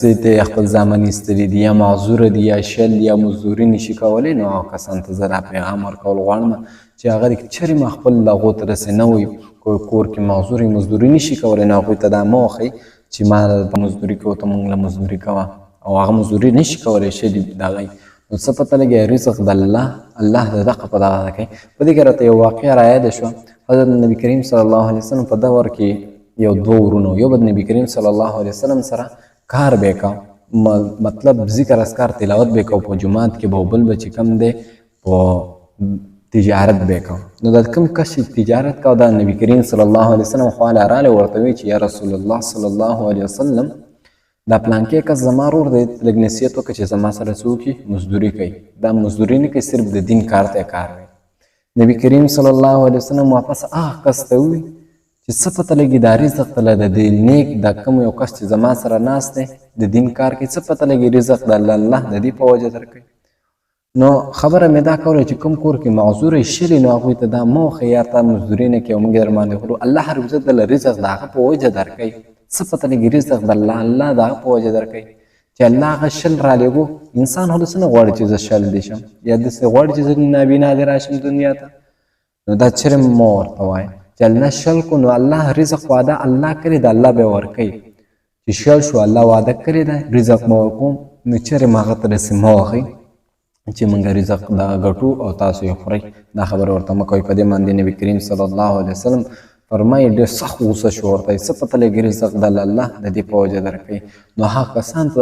ته خپل ځامن ایستلي دي یا معذوره دي یا شل یا مزدوري نشي کولی، نو هغو کسانو ته زه دا پیغام ورکول غواړم چې هغه چېرې ما خپل هغو ته داسې نه وي کور کې معذور مزدوري نشي کولی، نو هغوی ته دا مه وښئ چې ما مزدوري کوو ته موږ له مزدوري کوه، او هغه مزدوري نشي کولی شلي د هغی. نو څه پته لګي رزق د الله د دغه په دغه کوي. په دې کې راته یو واقعه رایاده شوه. حضرت نبي کریم صلی الله علیه وسلم په دور کې یو دوه ورونه، یو به د نبي کریم صلی الله علیه وسلم سره کار به یې کوه، مطلب ذکر اذکار تلاوت به یې کوه په جومات کې به، او بل به چې کوم دی په تجارت به یې کوه. نو د کوم کس چې تجارت کوه دا نبي کریم صلی الله علیه وسلم خواله راغلی، ورته وایي چې یا رسول الله صلی الله علیه وسلم دا پلانکې کس زما ورور دی، لږ نصیحت وکړه چې زما سره څه وکړي، مزدوري کوي. دا مزدوري نه کوي، صرف د دین کار ته کار کوي. نبي کریم صلی الله علیه وسلم واپس هغه کس ته ووایي چې څه پته لګي دا رزق ته له د نیک دا کوم یو کس چې زما سره ناست دی د دین کار کوي، څه پته لګي رزق د الله د دې په وجه درکوي. نو خبره مې دا کوله چې کوم کور کې معذوره شلي، نو هغوی ته دا مه وښیه یا تا مزدوري نه کوي او موږ در باندې خورو. الله هر عزت دله رزق د هغه په وجه درکوي. څه پته لګي رزق د الله د هغه په وجه درکوي چې الله هغه شل رالیږو. انسان خو داسې نه غواړي چې زه شل دې شم، یا داسې غواړي چې زه نابینا دې راشم دنیا ته. نو دا چېرې مه ورته وایه چې الله شل کو، نو الله رزق وعده الله کړې ده، الله به ورکوي. چې شل شو الله وعده کړې ده رزق به ورکوم، نو چېرې م هغه ته داسې مه وښئ چې موږ رزق دغه ګټو او تاسو یې خورئ. دا خبره ورته مه کوئ. په دې باندې نبي کریم صلی الله علیه وسلم فرمایي ډېر سخت غوسه شو ورته، څه پته لګي رزق د الله د دې په وجه درکوي. نو هغه کسان ته